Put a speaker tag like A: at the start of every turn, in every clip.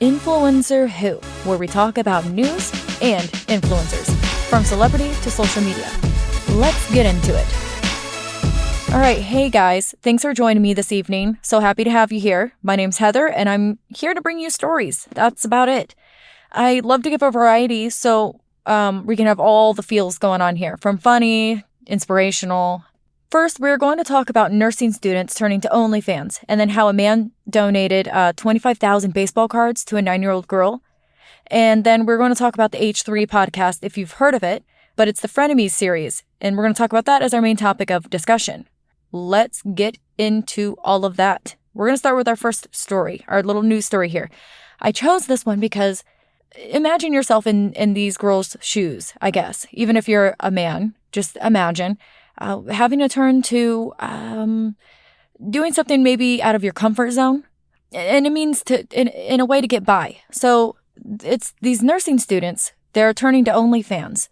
A: Influencer Who, where we talk about news and influencers, from celebrity to social media. Let's get into it. All right, hey guys, thanks for joining me this evening. So happy to have you here. My name's Heather, and I'm here to bring you stories. That's about it. I love to give a variety, so we can have all the feels going on here, from funny, inspirational. First, we're going to talk about nursing students turning to OnlyFans, and then how a man donated 25,000 baseball cards to a 9-year-old girl. And then we're going to talk about the H3 podcast, if you've heard of it, but it's the Frenemies series, and we're going to talk about that as our main topic of discussion. Let's get into all of that. We're going to start with our first story, our little news story here. I chose this one because imagine yourself in these girls' shoes, I guess. Even if you're a man, just imagine having to turn to doing something maybe out of your comfort zone. And it means in a way to get by. So it's these nursing students, they're turning to OnlyFans.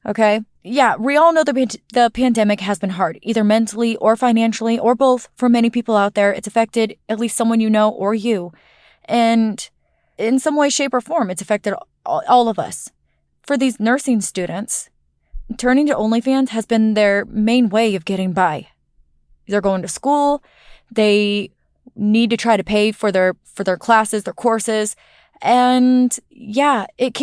A: Okay? Yeah, we all know the pandemic has been hard, either mentally or financially or both for many people out there. It's affected at least someone you know or you. And in some way, shape, or form, it's affected all of us. For these nursing students, turning to OnlyFans has been their main way of getting by. They're going to school. They need to try to pay for their classes, their courses. And yeah, it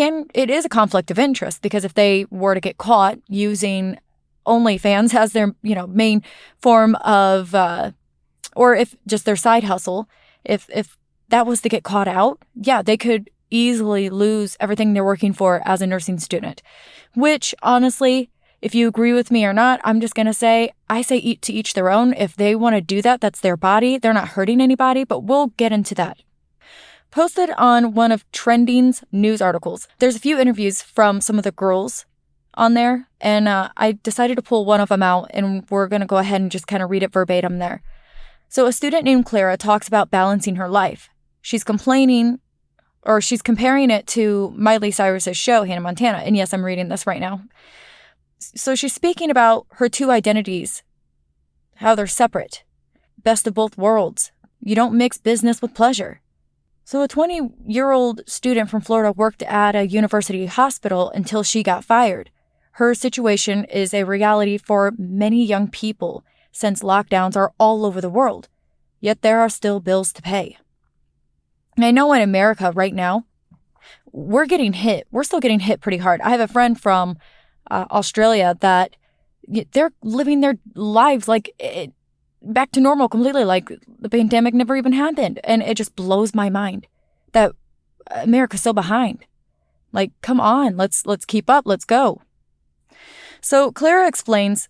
A: is a conflict of interest, because if they were to get caught using OnlyFans as their, main form of, or if just their side hustle, if that was to get caught out, yeah, they could easily lose everything they're working for as a nursing student. Which, honestly, if you agree with me or not, I'm just going to say, I say to each their own. If they want to do that, that's their body. They're not hurting anybody, but we'll get into that. Posted on one of Trending's news articles, there's a few interviews from some of the girls on there, and I decided to pull one of them out, and we're going to go ahead and just kind of read it verbatim there. So a student named Clara talks about balancing her life. She's comparing it to Miley Cyrus's show, Hannah Montana. And yes, I'm reading this right now. So she's speaking about her two identities, how they're separate. Best of both worlds. You don't mix business with pleasure. So a 20-year-old student from Florida worked at a university hospital until she got fired. Her situation is a reality for many young people since lockdowns are all over the world. Yet there are still bills to pay. And I know in America right now, we're getting hit. We're still getting hit pretty hard. I have a friend from Australia that they're living their lives back to normal completely, like the pandemic never even happened. And it just blows my mind that America's so behind. Like, come on, let's keep up. Let's go. So Clara explains,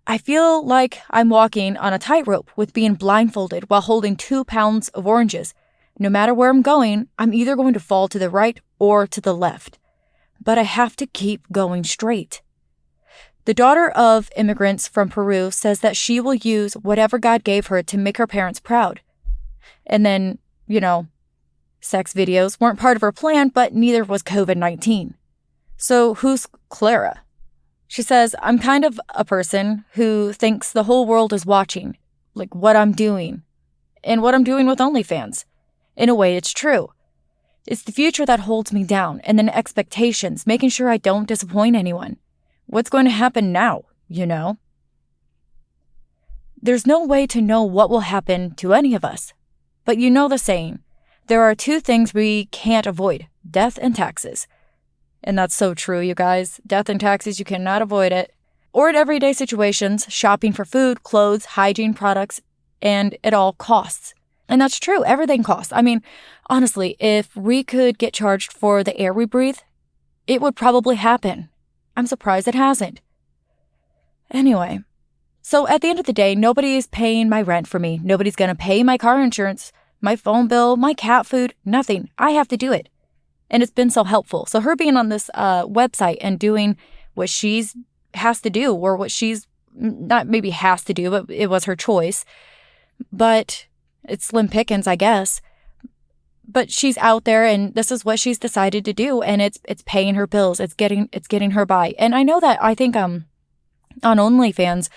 A: I feel like I'm walking on a tightrope with being blindfolded while holding 2 pounds of oranges. No matter where I'm going, I'm either going to fall to the right or to the left. But I have to keep going straight. The daughter of immigrants from Peru says that she will use whatever God gave her to make her parents proud. And then, sex videos weren't part of her plan, but neither was COVID-19. So who's Clara? She says, I'm kind of a person who thinks the whole world is watching, like what I'm doing, and what I'm doing with OnlyFans. In a way, it's true. It's the future that holds me down, and then expectations, making sure I don't disappoint anyone. What's going to happen now, There's no way to know what will happen to any of us. But you know the saying, there are 2 things we can't avoid, death and taxes. And that's so true, you guys. Death and taxes, you cannot avoid it. Or in everyday situations, shopping for food, clothes, hygiene products, and it all costs. And that's true. Everything costs. I mean, honestly, if we could get charged for the air we breathe, it would probably happen. I'm surprised it hasn't. Anyway, so at the end of the day, nobody is paying my rent for me. Nobody's going to pay my car insurance, my phone bill, my cat food, nothing. I have to do it. And it's been so helpful. So her being on this website and doing what she's has to do, or what she's not maybe has to do, but it was her choice. But it's slim pickings, I guess. But she's out there, and this is what she's decided to do, and it's paying her bills. It's getting her by. And I know that I think on OnlyFans,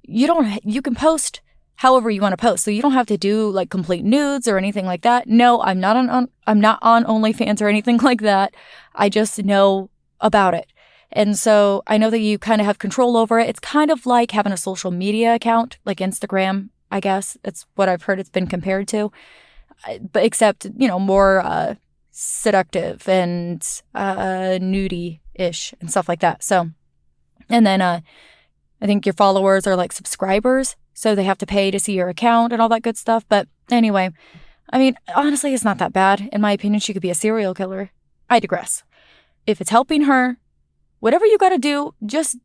A: you can post however you want to post. So you don't have to do like complete nudes or anything like that. No, I'm not on OnlyFans or anything like that. I just know about it. And so I know that you kind of have control over it. It's kind of like having a social media account, like Instagram, I guess. It's what I've heard it's been compared to. But except, more seductive and nudie-ish and stuff like that. So, and then I think your followers are like subscribers, so they have to pay to see your account and all that good stuff. But anyway, I mean, honestly, it's not that bad. In my opinion, she could be a serial killer. I digress. If it's helping her, whatever you got to do, just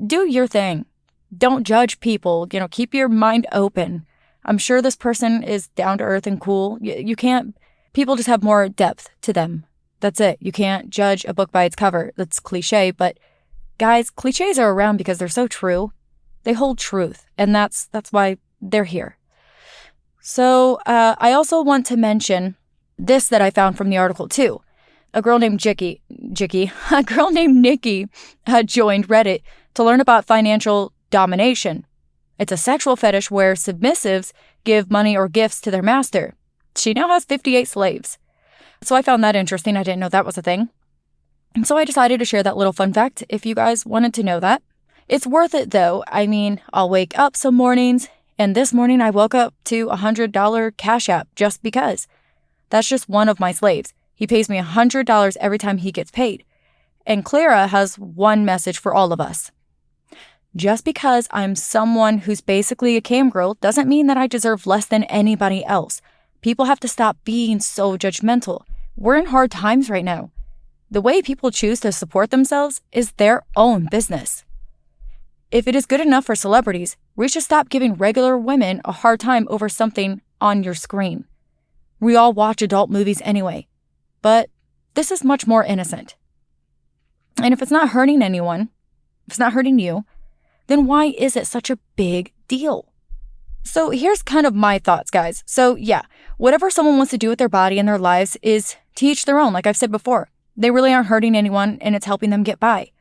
A: do your thing. Don't judge people. Keep your mind open. I'm sure this person is down to earth and cool. You can't, people just have more depth to them. That's it. You can't judge a book by its cover. That's cliche, but guys, cliches are around because they're so true. They hold truth, and that's why they're here. So I also want to mention this that I found from the article too. A girl named Nikki joined Reddit to learn about financial domination. It's a sexual fetish where submissives give money or gifts to their master. She now has 58 slaves. So I found that interesting. I didn't know that was a thing. And so I decided to share that little fun fact if you guys wanted to know that. It's worth it though. I mean, I'll wake up some mornings, and this morning I woke up to $100 Cash App just because. That's just one of my slaves. He pays me $100 every time he gets paid. And Clara has one message for all of us. Just because I'm someone who's basically a cam girl doesn't mean that I deserve less than anybody else. People have to stop being so judgmental. We're in hard times right now. The way people choose to support themselves is their own business. If it is good enough for celebrities, we should stop giving regular women a hard time over something on your screen. We all watch adult movies anyway, but this is much more innocent. And if it's not hurting anyone, if it's not hurting you, then why is it such a big deal? So here's kind of my thoughts, guys. So yeah, whatever someone wants to do with their body and their lives is to each their own, like I've said before. They really aren't hurting anyone, and it's helping them get by.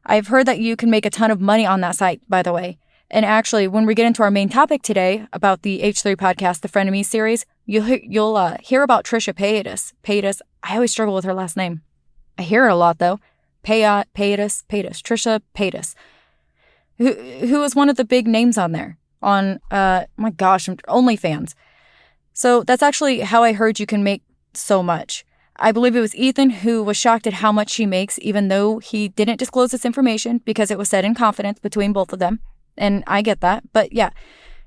A: I've heard that you can make a ton of money on that site, by the way. And actually, when we get into our main topic today about the H3 podcast, the Frenemies series, you'll hear about Trisha Paytas. I always struggle with her last name. I hear it a lot, though. Paytas. Trisha Paytas. Who is one of the big names on there. On, OnlyFans. So that's actually how I heard you can make so much. I believe it was Ethan who was shocked at how much she makes, even though he didn't disclose this information because it was said in confidence between both of them. And I get that. But yeah,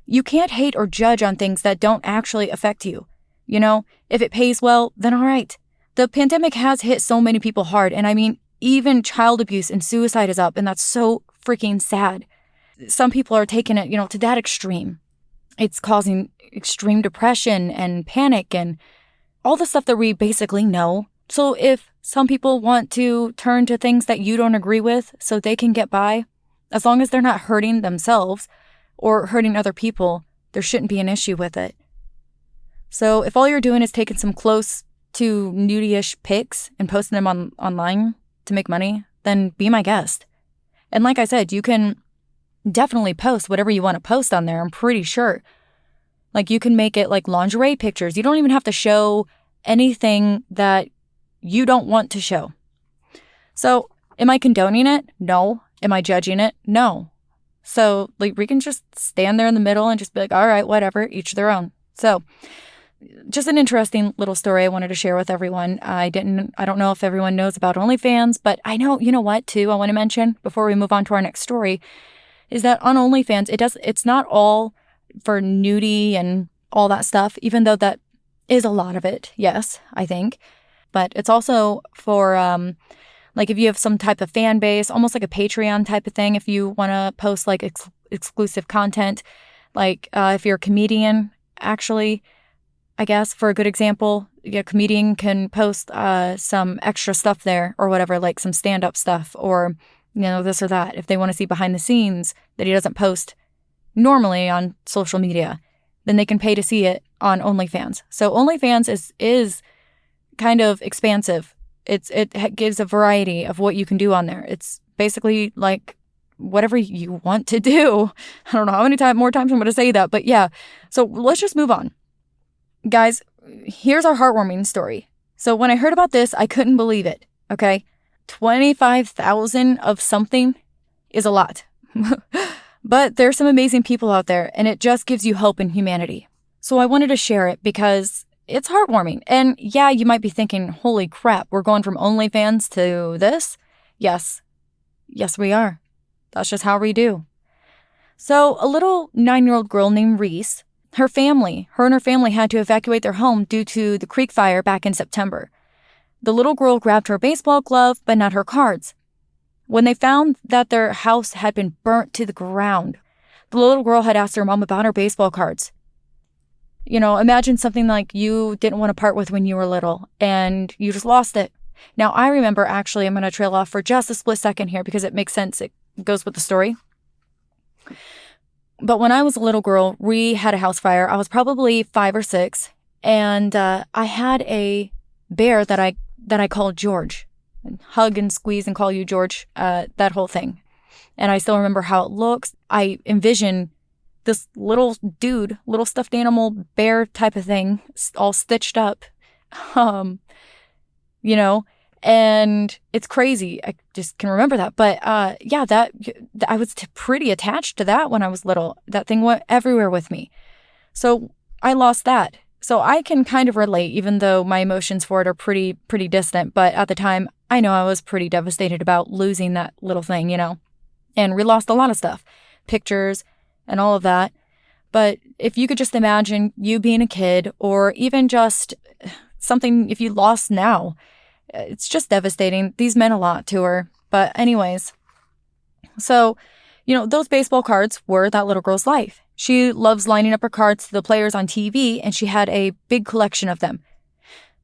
A: you can't hate or judge on things that don't actually affect you. If it pays well, then all right. The pandemic has hit so many people hard. And I mean, even child abuse and suicide is up. And that's so freaking sad. Some people are taking it, to that extreme. It's causing extreme depression and panic and all the stuff that we basically know. So if some people want to turn to things that you don't agree with so they can get by, as long as they're not hurting themselves or hurting other people, there shouldn't be an issue with it. So if all you're doing is taking some close to nudie-ish pics and posting them online to make money, then be my guest. And like I said, you can definitely post whatever you want to post on there, I'm pretty sure. Like you can make it like lingerie pictures. You don't even have to show anything that you don't want to show. So am I condoning it? No. Am I judging it? No. So like we can just stand there in the middle and just be like, all right, whatever, each their own. So just an interesting little story I wanted to share with everyone. I don't know if everyone knows about OnlyFans, but I know, you know what, too, I want to mention before we move on to our next story is that on OnlyFans, it's not all for nudie and all that stuff, even though that is a lot of it. Yes, I think. But it's also for, like if you have some type of fan base, almost like a Patreon type of thing, if you want to post like exclusive content, like if you're a comedian, actually, I guess for a good example, a comedian can post some extra stuff there or whatever, like some stand-up stuff or, this or that. If they want to see behind the scenes that he doesn't post normally on social media, then they can pay to see it on OnlyFans. So OnlyFans is kind of expansive. It gives a variety of what you can do on there. It's basically like whatever you want to do. I don't know how many more times I'm going to say that, but yeah. So let's just move on. Guys, here's our heartwarming story. So when I heard about this, I couldn't believe it, okay? 25,000 of something is a lot. But there's some amazing people out there, and it just gives you hope in humanity. So I wanted to share it because it's heartwarming. And yeah, you might be thinking, holy crap, we're going from OnlyFans to this? Yes. Yes, we are. That's just how we do. So a little 9-year-old girl named Reese, her and her family had to evacuate their home due to the creek fire back in September. The little girl grabbed her baseball glove, but not her cards. When they found that their house had been burnt to the ground, the little girl had asked her mom about her baseball cards. You know, imagine something like you didn't want to part with when you were little and you just lost it. Now, I remember, actually, I'm going to trail off for just a split second here because it makes sense. It goes with the story. But when I was a little girl, we had a house fire. I was probably 5 or 6, and I had a bear that I called George. Hug and squeeze and call you George, that whole thing. And I still remember how it looks. I envision this little dude, little stuffed animal bear type of thing, all stitched up, you know, and it's crazy. I just can remember that. But yeah, that I was pretty attached to that when I was little. That thing went everywhere with me. So I lost that. So I can kind of relate, even though my emotions for it are pretty distant. But at the time, I know I was pretty devastated about losing that little thing, you know. And we lost a lot of stuff, pictures and all of that. But if you could just imagine you being a kid, or even just something, if you lost now, it's just devastating. These meant a lot to her. But anyways, so, you know, those baseball cards were that little girl's life. She loves lining up her cards to the players on TV, and she had a big collection of them.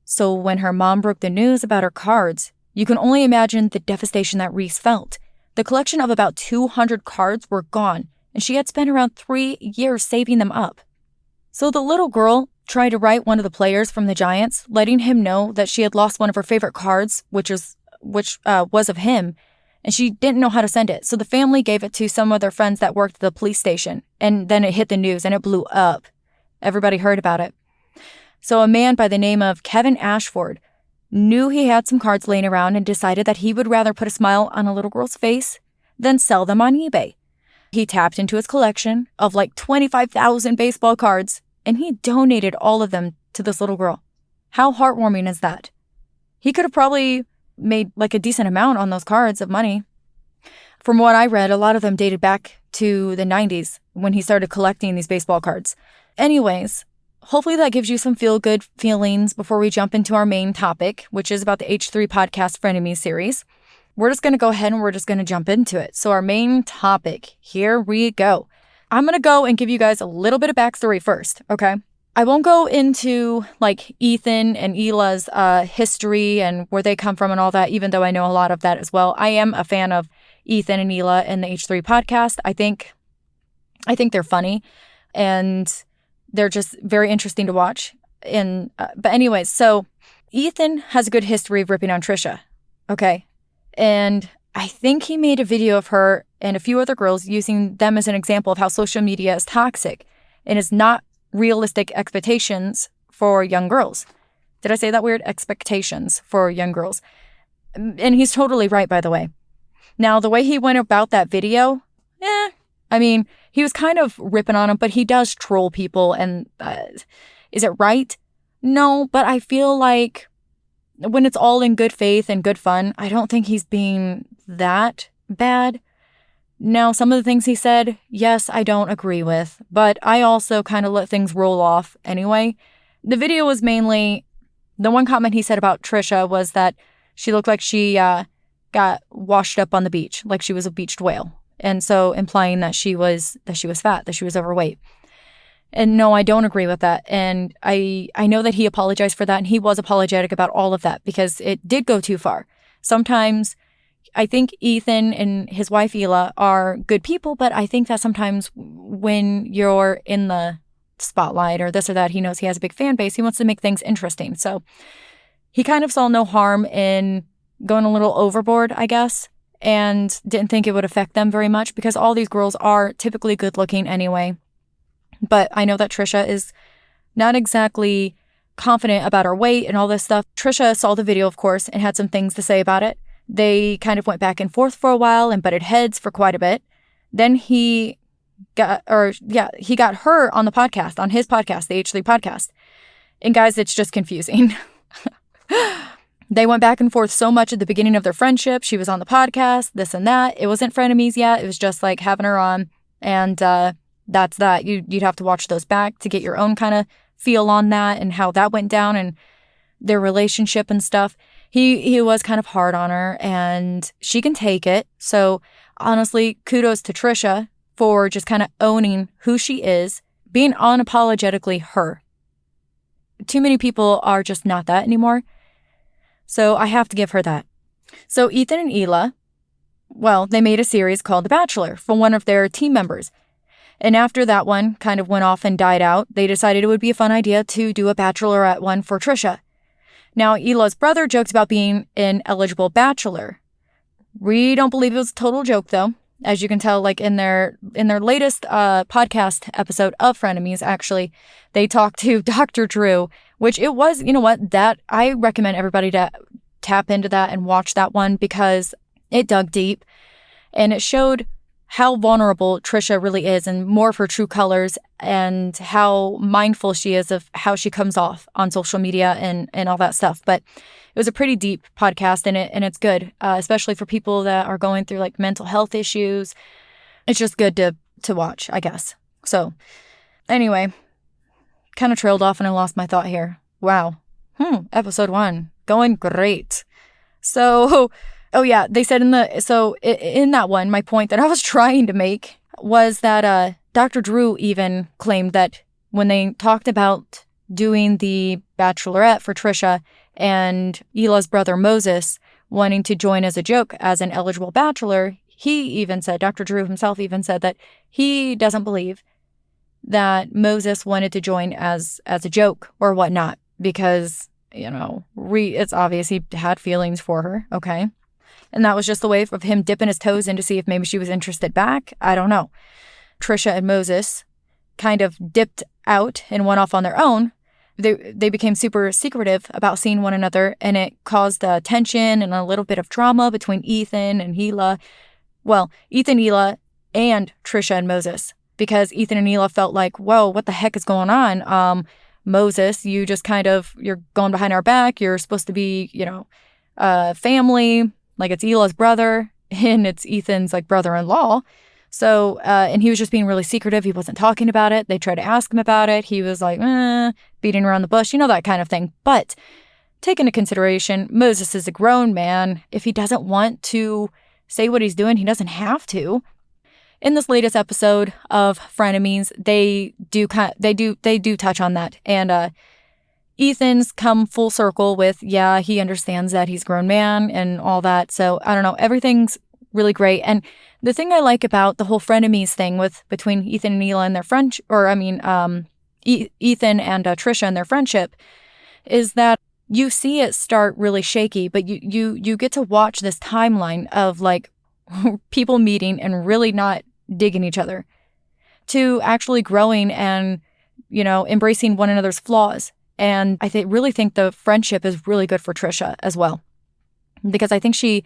A: So when her mom broke the news about her cards, you can only imagine the devastation that Reese felt. The collection of about 200 cards were gone, and she had spent around 3 years saving them up. So the little girl tried to write one of the players from the Giants, letting him know that she had lost one of her favorite cards, which was of him, and she didn't know how to send it. So the family gave it to some of their friends that worked at the police station, and then it hit the news and it blew up. Everybody heard about it. So a man by the name of Kevin Ashford knew he had some cards laying around and decided that he would rather put a smile on a little girl's face than sell them on eBay. He tapped into his collection of like 25,000 baseball cards, and he donated all of them to this little girl. How heartwarming is that? He could have probably made like a decent amount on those cards of money. From what I read, a lot of them dated back to the 90s when he started collecting these baseball cards. Anyways, hopefully that gives you some feel-good feelings before we jump into our main topic, which is about the H3 podcast Frenemies series. We're just going to go ahead and we're just going to jump into it. So our main topic, here we go. I'm going to go and give you guys a little bit of backstory first, okay? I won't go into like Ethan and Hila's history and where they come from and all that, even though I know a lot of that as well. I am a fan of Ethan and Hila and the H3 podcast. I think they're funny and they're just very interesting to watch. But anyways, so Ethan has a good history of ripping on Trisha, okay? And I think he made a video of her and a few other girls using them as an example of how social media is toxic and is not realistic expectations for young girls. Did I say that weird? Expectations for young girls. And he's totally right, by the way. Now, the way he went about that video, I mean, he was kind of ripping on him, but he does troll people. And is it right? No, but I feel like when it's all in good faith and good fun, I don't think he's being that bad. Now, some of the things he said, yes, I don't agree with, but I also kind of let things roll off anyway. The video was mainly, the one comment he said about Trisha was that she looked like she got washed up on the beach, like she was a beached whale. And so implying that she was fat, that she was overweight. And no, I don't agree with that. And I know that he apologized for that, and he was apologetic about all of that because it did go too far. Sometimes I think Ethan and his wife Hila are good people, but I think that sometimes when you're in the spotlight or this or that, he knows he has a big fan base. He wants to make things interesting. So he kind of saw no harm in going a little overboard, I guess. and didn't think it would affect them very much because all these girls are typically good looking anyway. But I know that Trisha is not exactly confident about her weight and all this stuff. Trisha saw the video, of course, and had some things to say about it. They kind of went back and forth for a while and butted heads for quite a bit. Then he got her on the podcast, on his podcast, the H3 podcast. And guys, it's just confusing. They went back and forth so much at the beginning of their friendship. She was on the podcast, this and that. It wasn't frenemies yet. It was just like having her on. And that's that. You'd have to watch those back to get your own kind of feel on that and how that went down and their relationship and stuff. He was kind of hard on her, and she can take it. So honestly, kudos to Trisha for just kind of owning who she is, being unapologetically her. Too many people are just not that anymore. So I have to give her that. So Ethan and Hila, well, they made a series called The Bachelor for one of their team members. And after that one kind of went off and died out, they decided it would be a fun idea to do a bachelorette one for Trisha. Now, Hila's brother jokes about being an eligible bachelor. We don't believe it was a total joke, though. As you can tell, like in their latest podcast episode of Frenemies, actually, they talked to Dr. Drew, which it was, you know what, that I recommend everybody to tap into that and watch that one because it dug deep and it showed how vulnerable Trisha really is and more of her true colors and how mindful she is of how she comes off on social media and all that stuff. But it was a pretty deep podcast and it's good, especially for people that are going through like mental health issues. It's just good to watch, I guess. So anyway, kind of trailed off and I lost my thought here. Wow. Episode 1 going great. So, oh yeah, they said in that one, my point that I was trying to make was that Dr. Drew even claimed that when they talked about doing the bachelorette for Trisha and Hila's brother Moses wanting to join as a joke as an eligible bachelor, he even said, Dr. Drew himself even said that he doesn't believe that Moses wanted to join as a joke or whatnot because, you know, it's obvious he had feelings for her, okay? And that was just the way of him dipping his toes in to see if maybe she was interested back. I don't know. Trisha and Moses kind of dipped out and went off on their own. They became super secretive about seeing one another, and it caused tension and a little bit of drama between Ethan and Hila. Well, Ethan, Hila, and Trisha and Moses, because Ethan and Hila felt like, whoa, what the heck is going on? Moses, you're going behind our back. You're supposed to be, family. Like it's Hila's brother and it's Ethan's like brother-in-law. So, and he was just being really secretive. He wasn't talking about it. They tried to ask him about it. He was like, beating around the bush, that kind of thing. But take into consideration, Moses is a grown man. If he doesn't want to say what he's doing, he doesn't have to. In this latest episode of Frenemies, they do touch on that. And, Ethan's come full circle with, yeah, he understands that he's a grown man and all that. So I don't know, everything's really great. And the thing I like about the whole frenemies thing between Ethan and Hila and their friendship, Ethan and Trisha and their friendship, is that you see it start really shaky, but you get to watch this timeline of like people meeting and really not digging each other to actually growing and, embracing one another's flaws. And I really think the friendship is really good for Trisha as well, because I think she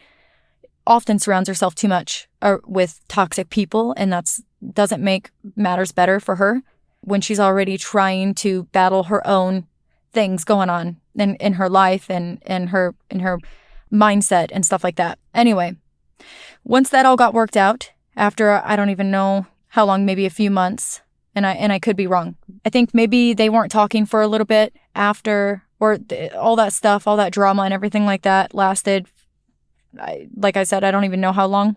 A: often surrounds herself too much with toxic people, and that doesn't make matters better for her when she's already trying to battle her own things going on in her life and in her mindset and stuff like that. Anyway, once that all got worked out, after I don't even know how long, maybe a few months, and I could be wrong. I think maybe they weren't talking for a little bit after, or all that stuff, all that drama and everything like that lasted, like I said, I don't even know how long.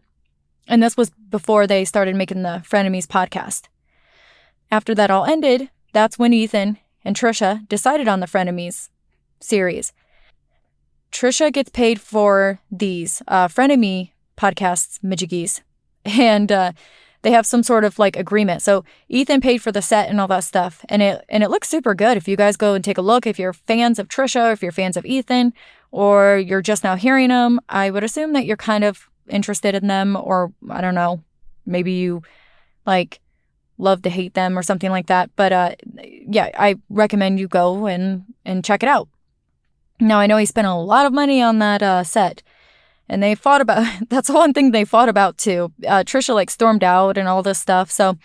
A: And this was before they started making the Frenemies podcast. After that all ended, that's when Ethan and Trisha decided on the Frenemies series. Trisha gets paid for these Frenemy podcasts, Majigis, and they have some sort of like agreement. So Ethan paid for the set and all that stuff. And it looks super good. If you guys go and take a look, if you're fans of Trisha, or if you're fans of Ethan, or you're just now hearing them, I would assume that you're kind of interested in them, or I don't know, maybe you like love to hate them or something like that. But yeah, I recommend you go and check it out. Now, I know he spent a lot of money on that set, and they fought about, that's one thing they fought about too. Trisha like stormed out and all this stuff. So,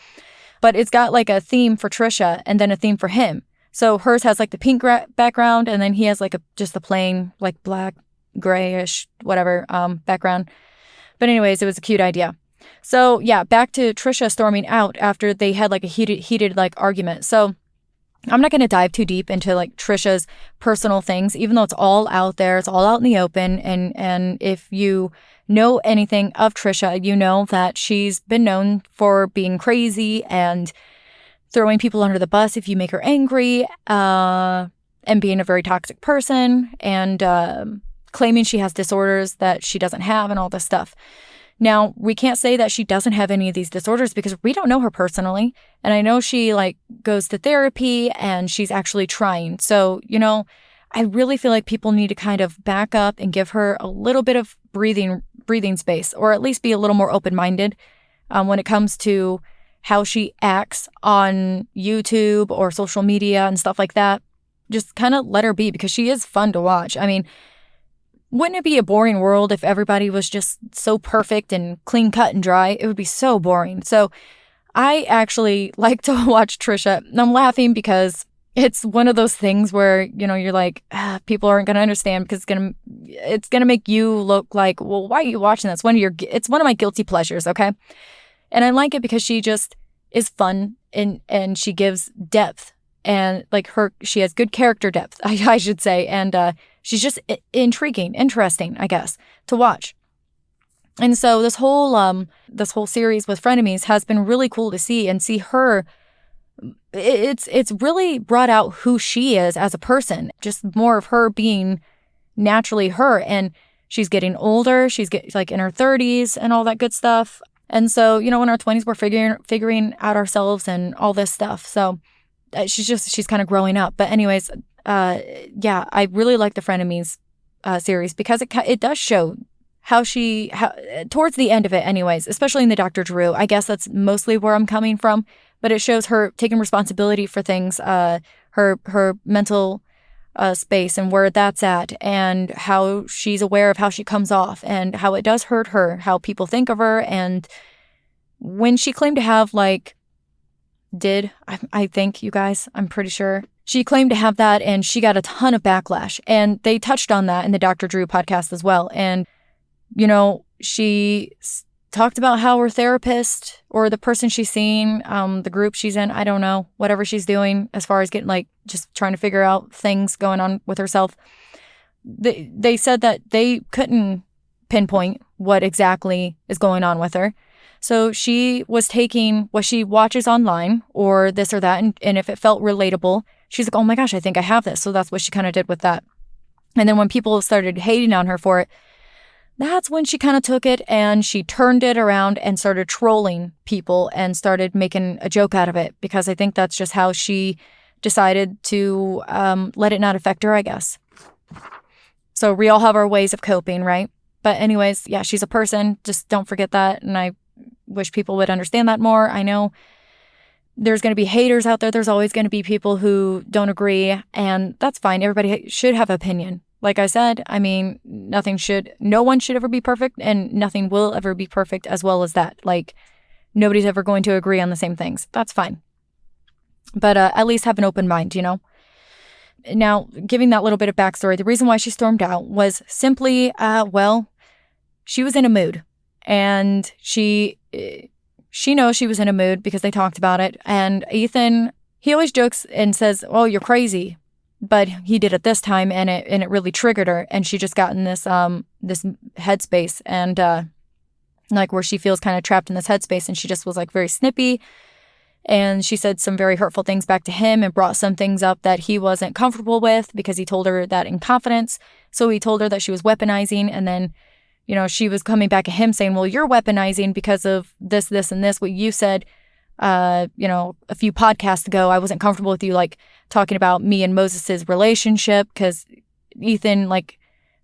A: but it's got like a theme for Trisha and then a theme for him. So hers has like the pink background, and then he has like just the plain like black, grayish, whatever background. But anyways, it was a cute idea. So yeah, back to Trisha storming out after they had like a heated like argument. So I'm not going to dive too deep into like Trisha's personal things, even though it's all out there, it's all out in the open. And if you know anything of Trisha, you know that she's been known for being crazy and throwing people under the bus if you make her angry, and being a very toxic person, and claiming she has disorders that she doesn't have and all this stuff. Now, we can't say that she doesn't have any of these disorders because we don't know her personally. And I know she like goes to therapy and she's actually trying. So, you know, I really feel like people need to kind of back up and give her a little bit of breathing space, or at least be a little more open-minded when it comes to how she acts on YouTube or social media and stuff like that. Just kind of let her be, because she is fun to watch. I mean, wouldn't it be a boring world if everybody was just so perfect and clean cut and dry? It would be so boring. So I actually like to watch Trisha. And I'm laughing because it's one of those things where, you know, you're like, people aren't going to understand, because it's gonna make you look like, well, why are you watching this? It's one of my guilty pleasures, okay? And I like it because she just is fun, and she gives depth, and like she has good character depth, I should say. And she's just intriguing, interesting, I guess, to watch. And so this whole series with Frenemies has been really cool to see, and see her. It's really brought out who she is as a person, just more of her being naturally her. And she's getting older. She's like in her 30s and all that good stuff. And so, you know, in our 20s, we're figuring out ourselves and all this stuff. So she's kind of growing up. But anyways, yeah, I really like the Frenemies series, because it does show how towards the end of it anyways, especially in the Dr. Drew, I guess that's mostly where I'm coming from, but it shows her taking responsibility for things, her mental space and where that's at, and how she's aware of how she comes off and how it does hurt her, how people think of her. And when she claimed to have I think, you guys, I'm pretty sure she claimed to have that, and she got a ton of backlash, and they touched on that in the Dr. Drew podcast as well. And, you know, she talked about how her therapist, or the person she's seeing, the group she's in, I don't know, whatever she's doing as far as getting just trying to figure out things going on with herself. They said that they couldn't pinpoint what exactly is going on with her. So she was taking what she watches online or this or that. And if it felt relatable, she's like, oh my gosh, I think I have this. So that's what she kind of did with that. And then when people started hating on her for it, that's when she kind of took it and she turned it around and started trolling people and started making a joke out of it, because I think that's just how she decided to let it not affect her, I guess. So we all have our ways of coping, right? But anyways, yeah, she's a person. Just don't forget that. And I wish people would understand that more. I know there's going to be haters out there. There's always going to be people who don't agree, and that's fine. Everybody should have opinion. Like I said, I mean, no one should ever be perfect, and nothing will ever be perfect as well as that. Like, nobody's ever going to agree on the same things. That's fine. But at least have an open mind, you know? Now, giving that little bit of backstory, the reason why she stormed out was simply, she was in a mood. And she knows she was in a mood because they talked about it. And Ethan, he always jokes and says, oh, you're crazy. But he did it this time, and it really triggered her, and she just got in this headspace, and where she feels kind of trapped in this headspace, and she just was like very snippy, and she said some very hurtful things back to him and brought some things up that he wasn't comfortable with, because he told her that in confidence. So he told her that she was weaponizing, and then, you know, she was coming back at him saying, well, you're weaponizing because of this, and this, what you said. A few podcasts ago, I wasn't comfortable with you, talking about me and Moses's relationship, because Ethan,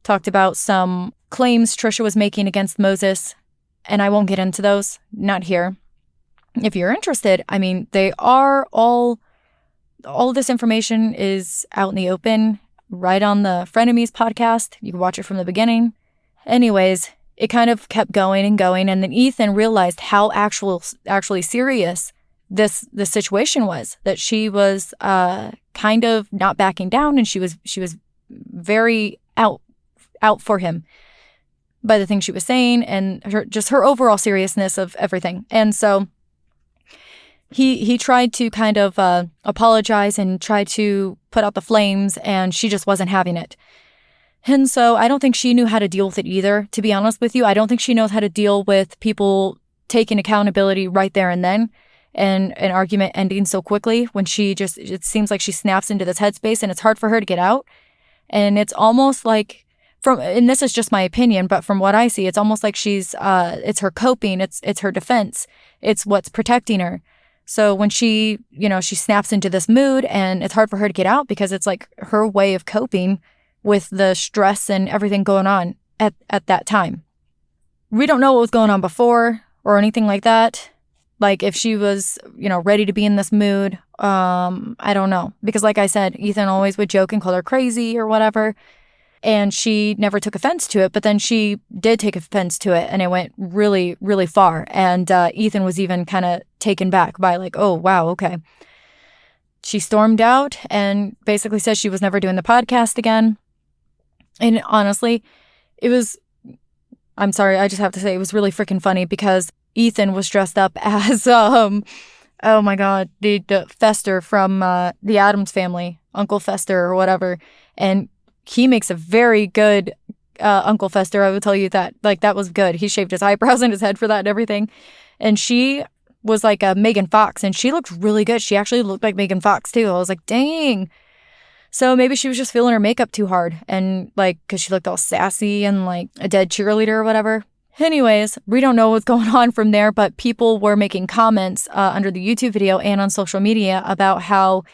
A: talked about some claims Trisha was making against Moses, and I won't get into those, not here. If you're interested, I mean, they are all of this information is out in the open, right on the Frenemies podcast. You can watch it from the beginning. Anyways, it kind of kept going, and then Ethan realized how actually serious this situation was, that she was kind of not backing down, and she was very out for him by the things she was saying, and her overall seriousness of everything. And so he tried to kind of apologize and try to put out the flames, and she just wasn't having it. And so I don't think she knew how to deal with it either, to be honest with you. I don't think she knows how to deal with people taking accountability right there and then, and an argument ending so quickly when it seems like she snaps into this headspace, and it's hard for her to get out. And it's almost like, and this is just my opinion, but from what I see, it's almost like it's her coping, it's her defense, it's what's protecting her. So when she snaps into this mood, and it's hard for her to get out because it's like her way of coping with the stress and everything going on at that time. We don't know what was going on before or anything like that. Like if she was, ready to be in this mood, I don't know. Because like I said, Ethan always would joke and call her crazy or whatever. And she never took offense to it, but then she did take offense to it, and it went really, really far. And Ethan was even kind of taken back by like, oh, wow, okay. She stormed out and basically said she was never doing the podcast again. And honestly, I'm sorry, I just have to say, it was really freaking funny because Ethan was dressed up as, oh my God, the Fester from the Addams Family, Uncle Fester or whatever. And he makes a very good Uncle Fester, I will tell you that. Like, that was good. He shaved his eyebrows and his head for that and everything. And she was like a Megan Fox, and she looked really good. She actually looked like Megan Fox, too. I was like, dang. So maybe she was just feeling her makeup too hard, and like, because she looked all sassy and like a dead cheerleader or whatever. Anyways, we don't know what's going on from there, but people were making comments under the YouTube video and on social media about how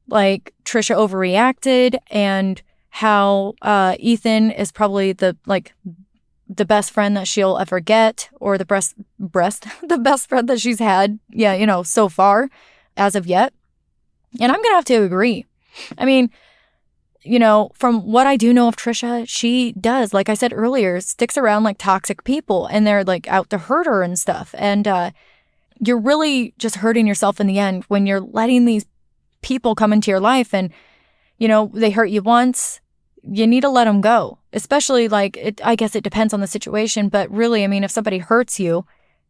A: like Trisha overreacted, and how Ethan is probably the best friend that she'll ever get, or the the best friend that she's had, so far as of yet. And I'm gonna have to agree. I mean, from what I do know of Trisha, she does, like I said earlier, sticks around like toxic people, and they're like out to hurt her and stuff. And you're really just hurting yourself in the end when you're letting these people come into your life, and they hurt you once, you need to let them go. Especially I guess it depends on the situation, but really, I mean, if somebody hurts you,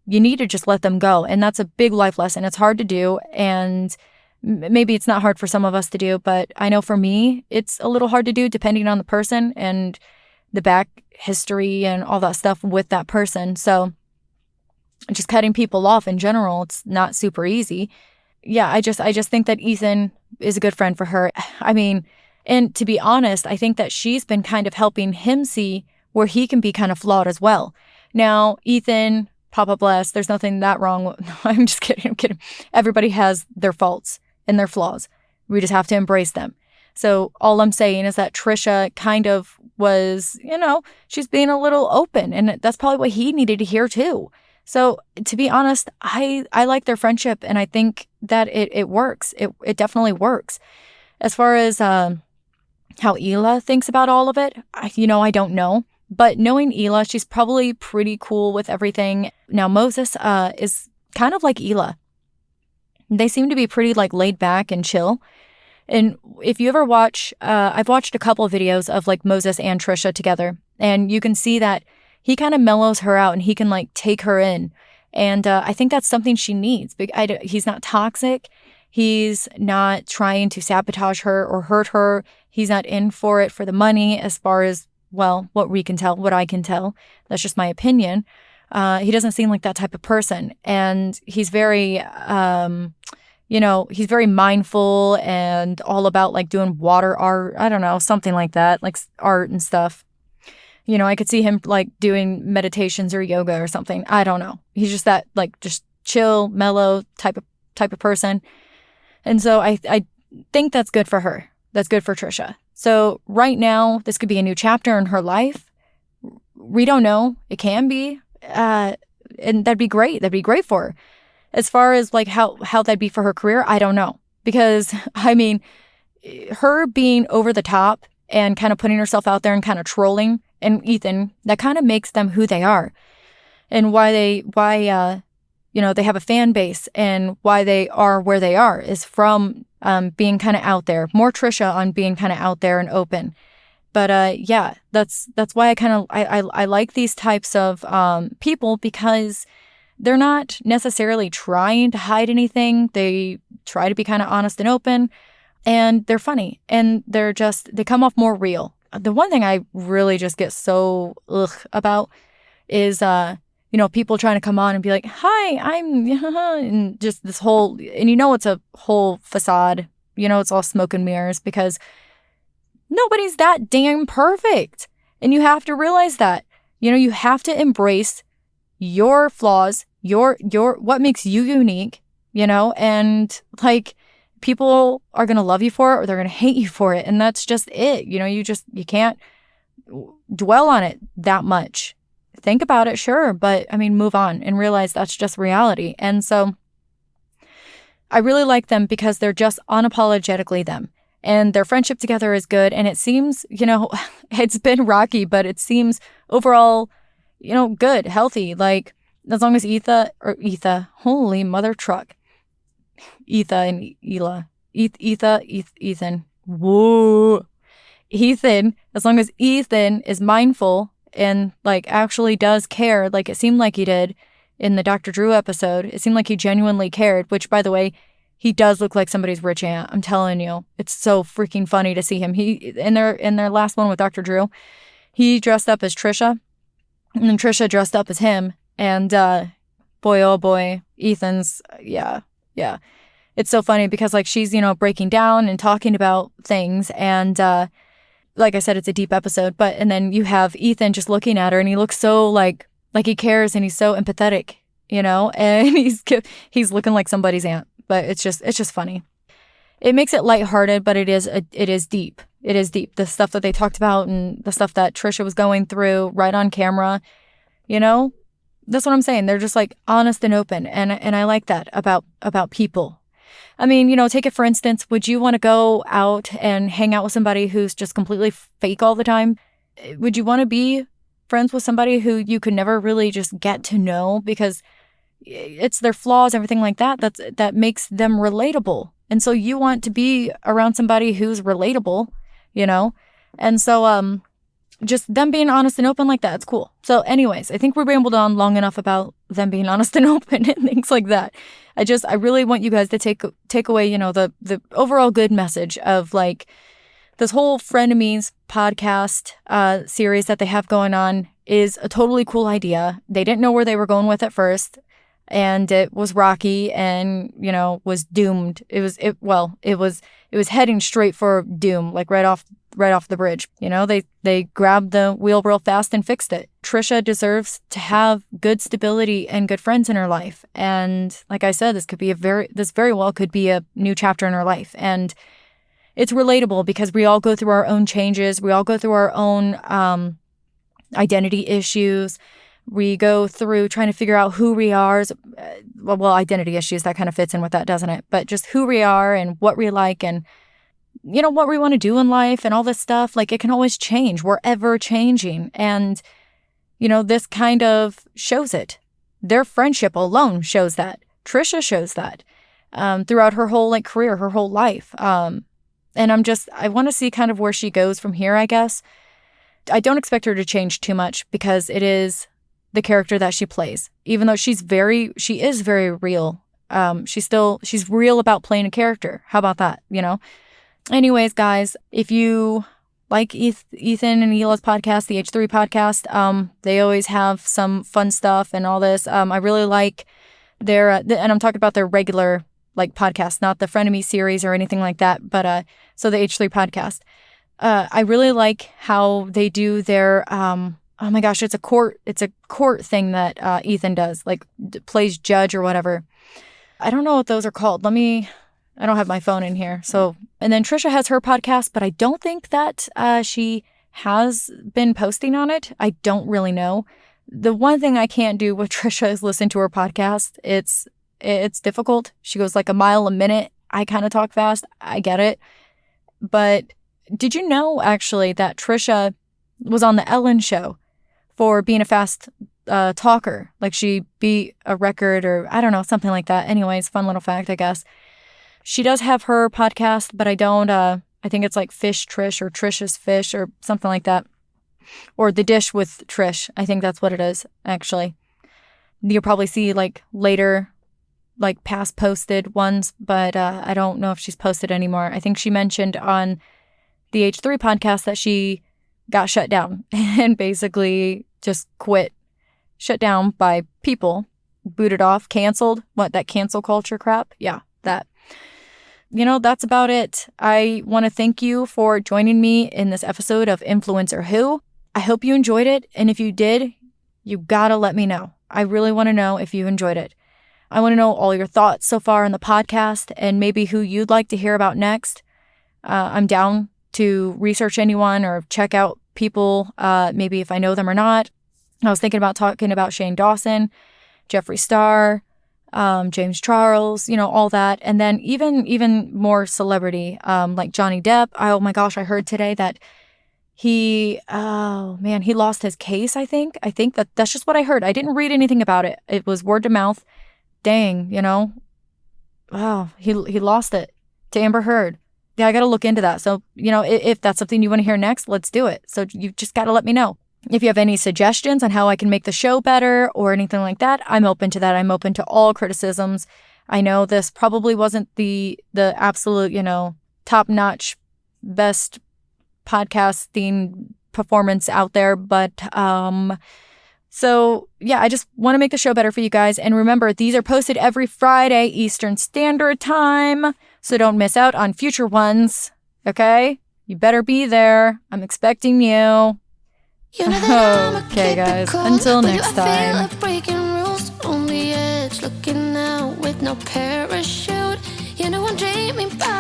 A: you need to just let them go. And that's a big life lesson. It's hard to do, and maybe it's not hard for some of us to do, but I know for me, it's a little hard to do depending on the person and the back history and all that stuff with that person. So just cutting people off in general, it's not super easy. Yeah, I just think that Ethan is a good friend for her. I mean, and to be honest, I think that she's been kind of helping him see where he can be kind of flawed as well. Now, Ethan, Papa bless, there's nothing that wrong. I'm just kidding. I'm kidding. Everybody has their faults and their flaws. We just have to embrace them. So all I'm saying is that Trisha kind of was, she's being a little open, and that's probably what he needed to hear too. So to be honest, I like their friendship, and I think that it works. It definitely works. As far as how Hila thinks about all of it, I don't know. But knowing Hila, she's probably pretty cool with everything. Now, Moses is kind of like Hila. They seem to be pretty laid back and chill. And if you ever watch, I've watched a couple of videos of Moses and Trisha together, and you can see that he kind of mellows her out, and he can take her in. And I think that's something she needs. He's not toxic. He's not trying to sabotage her or hurt her. He's not in for it for the money, as far as, well, what I can tell. That's just my opinion. He doesn't seem like that type of person. And he's very, he's very mindful and all about doing water art. I don't know, something like that, art and stuff. I could see him doing meditations or yoga or something. I don't know. He's just that just chill, mellow type of person. And so I think that's good for her. That's good for Trisha. So right now, this could be a new chapter in her life. We don't know. It can be. And that'd be great. That'd be great for her. As far as like how that'd be for her career, I don't know. Because, I mean, her being over the top and kind of putting herself out there and kind of trolling, and Ethan, that kind of makes them who they are. And why they have a fan base, and why they are where they are is from being kind of out there. More Trisha on being kind of out there and open. But yeah, that's why I like these types of people, because they're not necessarily trying to hide anything. They try to be kind of honest and open, and they're funny, and they come off more real. The one thing I really just get so about is people trying to come on and be like, hi, I'm, and just this whole, and it's a whole facade, it's all smoke and mirrors, because nobody's that damn perfect. And you have to realize that, you have to embrace your flaws, your what makes you unique, and like, people are going to love you for it, or they're going to hate you for it. And that's just it. You can't dwell on it that much. Think about it, sure, but I mean, move on and realize that's just reality. And so I really like them because they're just unapologetically them, and their friendship together is good. And it seems, it's been rocky, but it seems overall, good, healthy. Like, as long as Ethan, holy mother truck, Ethan and Ela, Ethan, whoa, Ethan, as long as Ethan is mindful and like actually does care, like it seemed like he did in the Dr. Drew episode. It seemed like he genuinely cared, which, by the way, he does look like somebody's rich aunt. I'm telling you, it's so freaking funny to see him. He in their last one with Dr. Drew, he dressed up as Trisha, and then Trisha dressed up as him. And boy, oh boy, Ethan's, yeah. It's so funny because like she's, breaking down and talking about things, and like I said, it's a deep episode, and then you have Ethan just looking at her, and he looks so like he cares, and he's so empathetic, and he's looking like somebody's aunt. But it's just funny. It makes it lighthearted, but it is deep. It is deep. The stuff that they talked about and the stuff that Trisha was going through right on camera, that's what I'm saying. They're just like honest and open, and I like that about people. I mean, take it for instance, would you want to go out and hang out with somebody who's just completely fake all the time? Would you want to be friends with somebody who you could never really just get to know, because it's their flaws, everything like that, that makes them relatable. And so you want to be around somebody who's relatable, And so just them being honest and open like that, it's cool. So anyways, I think we rambled on long enough about them being honest and open and things like that. I really want you guys to take away, the overall good message of like this whole Frenemies podcast series that they have going on is a totally cool idea. They didn't know where they were going with it first, and it was rocky and, was doomed. It was heading straight for doom, like right off the bridge. They grabbed the wheel real fast and fixed it. Trisha deserves to have good stability and good friends in her life. And like I said, this very well could be a new chapter in her life. And it's relatable because we all go through our own changes. We all go through our own identity issues. We go through trying to figure out who we are. Well, identity issues, that kind of fits in with that, doesn't it? But just who we are and what we like and, what we want to do in life and all this stuff. Like, it can always change. We're ever changing. And, this kind of shows it. Their friendship alone shows that. Trisha shows that throughout her whole career, her whole life. And I want to see kind of where she goes from here, I guess. I don't expect her to change too much because it is the character that she plays, even though she is very real. She's real about playing a character. How about that? Anyways, guys, if you like Ethan and Ela's podcast, the H3 podcast, they always have some fun stuff and all this. I really like their, and I'm talking about their regular podcast, not the Frenemies series or anything like that. But so the H3 podcast, I really like how they do their. Oh my gosh, it's a court thing that Ethan does, plays judge or whatever. I don't know what those are called. I don't have my phone in here. So, and then Trisha has her podcast, but I don't think that she has been posting on it. I don't really know. The one thing I can't do with Trisha is listen to her podcast. It's difficult. She goes like a mile a minute. I kind of talk fast. I get it. But did you know, actually, that Trisha was on the Ellen show for being a fast talker? Like she beat a record or I don't know, something like that. Anyways, fun little fact, I guess. She does have her podcast, but I don't, I think it's like Fish Trish or Trisha's Fish or something like that. Or The Dish with Trish. I think that's what it is, actually. You'll probably see like later, like past posted ones, but I don't know if she's posted anymore. I think she mentioned on the H3 podcast that she got shut down and basically just quit. Shut down by people, booted off, canceled. What, that cancel culture crap? Yeah, that. That's about it. I want to thank you for joining me in this episode of Influencer Who. I hope you enjoyed it. And if you did, you gotta let me know. I really want to know if you enjoyed it. I want to know all your thoughts so far on the podcast and maybe who you'd like to hear about next. I'm down to research anyone or check out people, maybe if I know them or not. I was thinking about talking about Shane Dawson, Jeffree Star, James Charles, all that. And then even more celebrity, like Johnny Depp. Oh my gosh, I heard today that he lost his case, I think. I think that's just what I heard. I didn't read anything about it. It was word to mouth. Dang, oh, he lost it to Amber Heard. Yeah, I got to look into that. So, if that's something you want to hear next, let's do it. So you just got to let me know. If you have any suggestions on how I can make the show better or anything like that, I'm open to that. I'm open to all criticisms. I know this probably wasn't the absolute, top-notch best podcasting performance out there, but so yeah, I just want to make the show better for you guys. And remember, these are posted every Friday Eastern Standard Time, so don't miss out on future ones. Okay? You better be there. I'm expecting you. Okay, guys. Until next time.
B: On the edge, looking out with no parachute. I'm dreaming about